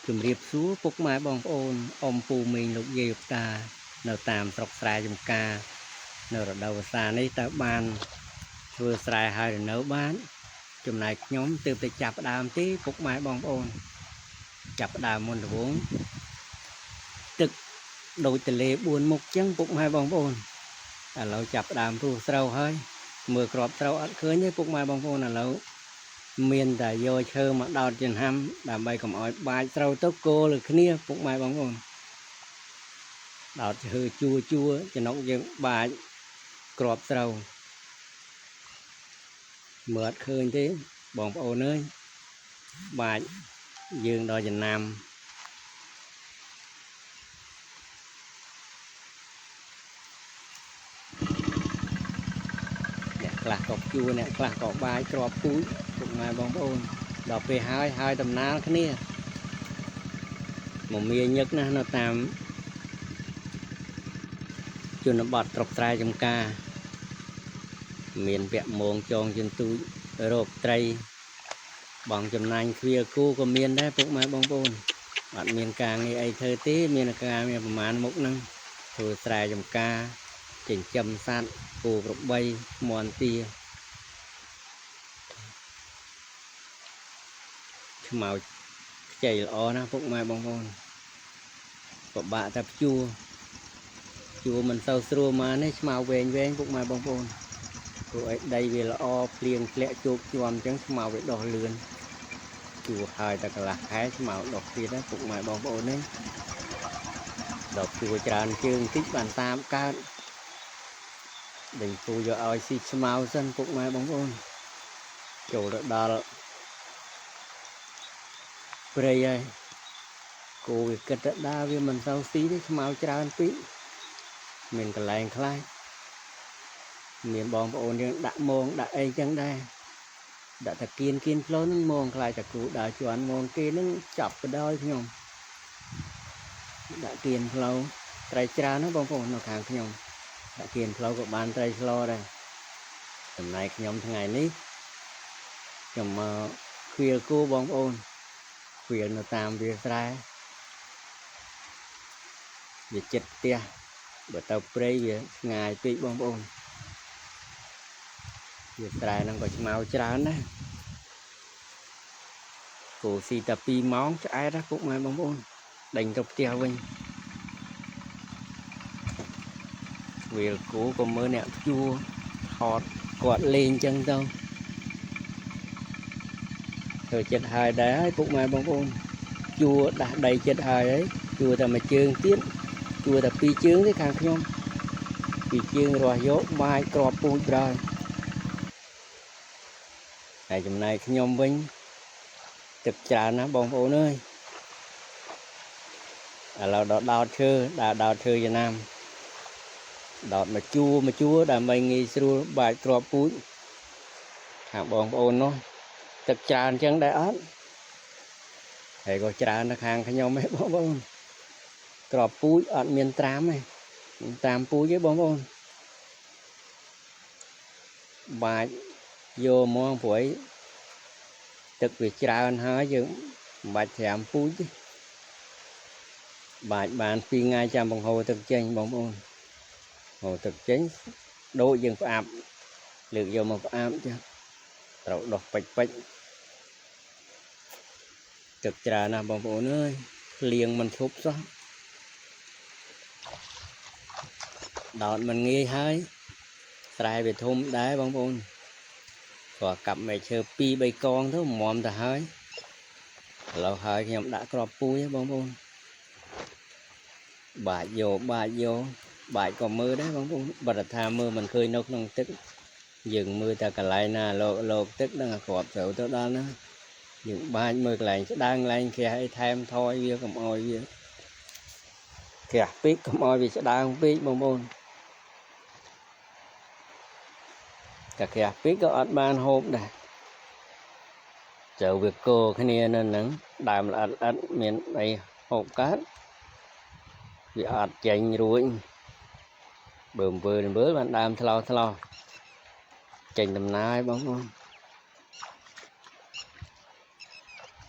ជំរាបសួរពុកម៉ែបងប្អូនអ៊ំពូមីងលោកយាយលោកតានៅតាមស្រុកស្រែចំការនៅរដូវវស្សានេះតើបានធ្វើស្រែហើយឬនៅបានចំណែកខ្ញុំទើបតែចាប់ដើមទេពុកម៉ែបងប្អូនចាប់ដើមមុនដំបូងទឹកដូចទន្លេ4មុខចឹងពុកម៉ែបងប្អូនឥឡូវចាប់ដើមព្រោះស្រូវហើយមើលក្របស្រូវអត់ឃើញទេពុកម៉ែបងប្អូនឥឡូវមានតែយកឈើមកដោតចំហាំដើម្បីកុំឲ្យបាចស្រូវទៅគោលើគ្នាពុកម៉ែបងប្អូនដោតឈើជួចំណុកយើងបាចក្របស្រូវមើលអត់ឃើញទេបងប្អូនអើយបាចយើងដល់ចំណាំអ្នកខ្លះក៏ជួអ្នកខ្លះក៏បាចក្របពូជពុកម៉ែបងប្អូនដល់ពេលហើយដំណើរគ្នាមកមានញឹកណាស់នៅតាមជនបទស្រុកស្រែចំការមានពាក់មងចងជន្ទូចរោគត្រីបងចំណាញ់គ្រាគូក៏មានដែរពុកម៉ែបងប្អូនអត់មានការងារអីធ្វើទេមានការងារប្រមាណមុខហ្នឹងធ្វើស្រែចំការចិញ្ចឹមសត្វគោក្របីមន់ទាខ្មៅខ្ចីល្អណាស់ពុកម៉ែបងប្អូនពិបាកតែជួមិនសូវស្រួលមកនេះខ្មៅវែងពុកម៉ែបងប្អូនព្រោះឲ្យដីវាល្អភ្លៀងធ្លាក់ជោគជាំអញ្ចឹងខ្មៅវាដុះលឿនជួហើយតែកន្លះខែខ្មៅដុះទៀតណាពុកម៉ែបងប្អូននេះដល់ជួច្រើនជើងតិចបានតាមកើតដេញពូយកឲ្យស៊ីខ្មៅសិនពុកម៉ែបងប្អូនចូលទៅដល់ព្រៃហើយគោវាគិតទៅដើរវាមិនសូវស៊ីទេខ្មៅច្រើនពេកមានកន្លែងខ្លះមានបងប្អូនយើងដាក់មងដាក់អីចឹងដែរដាក់តាគៀនផ្លូវហ្នឹងមងខ្លាចតែគូដើរជន់មងគេហ្នឹងចាប់បដោយខ្ញុំដាក់គៀនផ្លូវត្រីច្រើនណាបងប្អូននៅខាងខ្ញុំដាក់គៀនផ្លូវក៏បានត្រីស្លដែរចំណែកខ្ញុំថ្ងៃនេះខ្ញុំមកឃ្វាលគោបងប្អូនឃ្វាលនៅតាមវាលស្រែវាចិត្តផ្ទះបើទៅព្រៃវាឆ្ងាយពេកបងប្អូនវាស្រែហ្នឹងក៏ឆ្មៅច្រើនណាស់គោស៊ីតែ2ម៉ោងឆ្អែតណាពុកម៉ែបងប្អូនដេញទៅផ្ទះវិញវាលគោក៏មើលអ្នកជួថតគាត់លេងចឹងទៅធ្វើចិត្តហើយដែរហើយពុកម៉ែបងប្អូនជួដាស់ដីចិត្តហើយជួតែមួយជើងទៀតជួតែ2ជើងទេខាងខ្ញុំ2ជើងរស់យកបាចក្របពូជដល់ហើយចំណែកខ្ញុំវិញទឹកច្រើនណាស់បងប្អូនអើយឥឡូវដល់ដោតឈើចំណាំដោតមកជួដើម្បីងាយស្រួលបាចក្របពូជខាងបងប្អូននោះទឹកច្រើនចឹងដែរអត់ហើយក៏ច្រើននៅខាងខ្ញុំឯងបងប្អូនក្របពូជអត់មានត្រាំទេតាមពូជទេបងប្អូនបាចយកហ្មងព្រោះទឹកវាច្រើនហើយយើងមិនបាច់ត្រាំពូជទេបាចបាន2ថ្ងៃចាំបង្ហូរទឹកចេញបងប្អូនហូរទឹកចេញដូចយើងផ្អាប់លើកយកមកផ្អាប់ចឹងត្រូវដោះពេចទឹកច្រើនណាស់បងប្អូនអើយភ្លៀងមិនឈប់សោះដោតមិនងាយហើយស្រែវាធំដែរបងប្អូនក៏កាប់មែកឈើ2 3កងទៅមុំទៅហើយឥឡូវហើយខ្ញុំដាក់ក្របពូជបងប្អូនបាចក៏មើលដែរបងប្អូនបើថាមើលមិនឃើញនៅក្នុងទឹកយើងមើលតែកន្លែងណាលោកទឹកនឹងក្របត្រូវទៅដល់ណាយើងបាចមើលកន្លែងស្ដាងកន្លែងក្រាស់អីថែមថយវាកុំអោយវាក្រាស់ពេកកុំអោយវាស្ដាងពេកបងប្អូនតែក្រាស់ពេកក៏អត់បានហូបដែរចូលវាគោគ្នានៅហ្នឹងដើមល្អិតមានអីហូបកើតវាអត់ចេញរួចបើអំពើបានដើមថ្លោចេញដំណើរបងប្អូន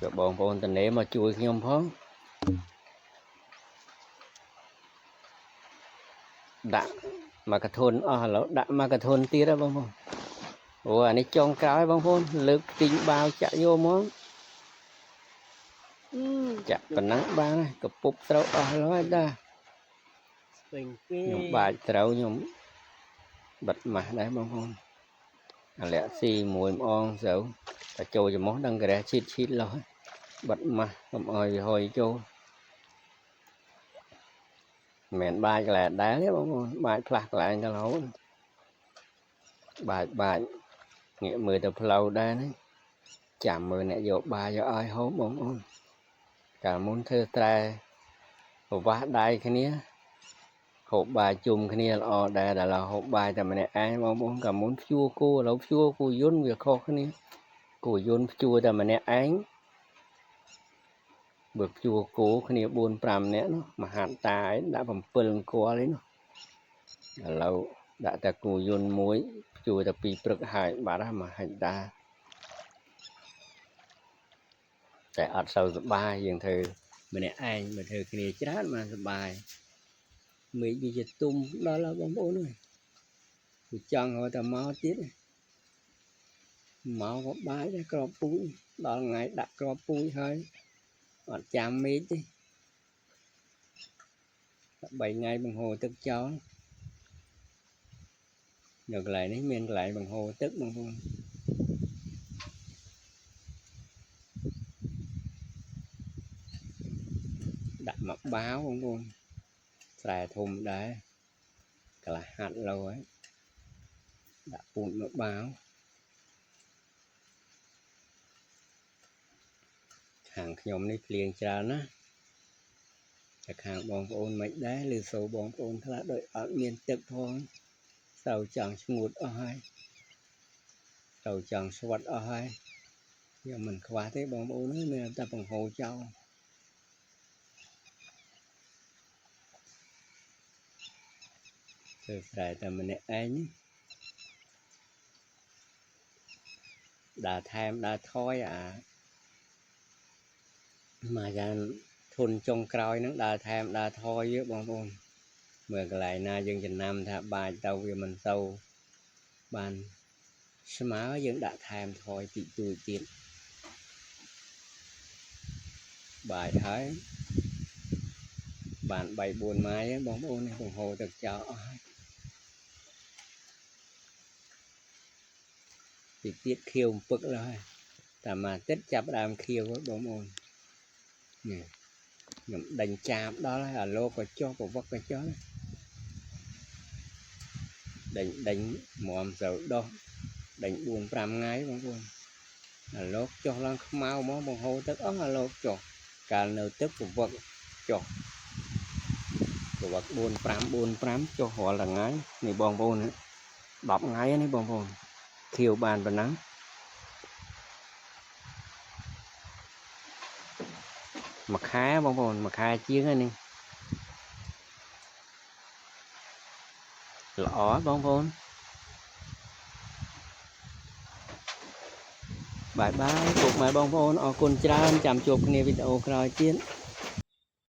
ក៏បងប្អូនតនេមកជួយខ្ញុំផង đã mà cái thôn lỗ đã mà cái thôn tía đó bông bông ủa anh ấy chọn cái bông bông lực tình bao chạy vô món chặt phần nắng ba này cặp búp trâu nói ra nhung bài trâu nhung bật mà đấy bông bông lẽ xì mùi on dấu ta trôi cho món đang cái chít chít lo bật mà không ơi hồi trôi mẹn bài là đá đấy bông bài phạt lại cho lỗ bài nghĩa 10 tập lâu đây đấy chạm 10 nè dột bài cho ai hố bông cả muốn thơ trai vá đai cái nia hộp bài chùm cái nia đây là hộp bàiแต่มันai bông cả muốn chua cô lâu chua cô yun việc khó cái nia cô yun chuaแต่มันánh bực chua cố cái nia buồn pram nè nó mà hạn tài đã bằng pơn cố đấy nó lâu đã ta cô yun muối chua tập pi bực hại bà ra mà hành taแต่อัดเสาสบายอย่างเธอมันเนี่ยไอ้มาเธอคนนี้จ้ามาสบายมีบีจะตุ้มđó là bóng bóng rồi chọn họ ta máu tiết máu có bái để cọp pui đó là ngày đặt cọp pui thôi họ chạm mít đi 7 ngày bằng hồ tức chó được lại đấy miền lại bằng hồ tức bằng hồ đặt mặt báo không luôn xài thùng đấy là hạt lâu ấy đã phun mặt báo hàng nhóm này liền trà nó các hàng bóng ôn mấy đá lưu số bóng ôn thật là đợi ở miền tức thôi sầu chẳng ngụt ở hai sầu chẳng swat ở hai nhưng mình khóa thế bóng ôn nên ta bằng hồ châu từ xài ta mình anh đã tham đã thôi mà dàn thôn trong cõi nó đã tham đã thôi với bóng ôn mười lại na dân Việt Nam thà bài tàu về mình sâu bàn má dân đã tham thôi chị tuổi tiền bài thấy bạn 7 buồn máy bóng ôn này đồng hồ được cho thì tiết khiêu bực rồiแต่mà tết chập đàm khiêu với bóng ôn đánh chạm đó là lô có cho của vất cái chó đánh mồm dầu đó đánh buồn pram ngay bóng ôn là lốt cho lăng mau mó bóng hồ tức là lốt cho cả nơi tức của vật cho của vật buồn pram cho họ là ngay này bóng ôn đọc ngay này bóng ôn khiêu bàn và nắng mà khá bóng ôn mà khai chiến này lõ bóng ôn bye bye cuộc máy bóng ôn ở con tràn chạm chụp nghe video rồi chiến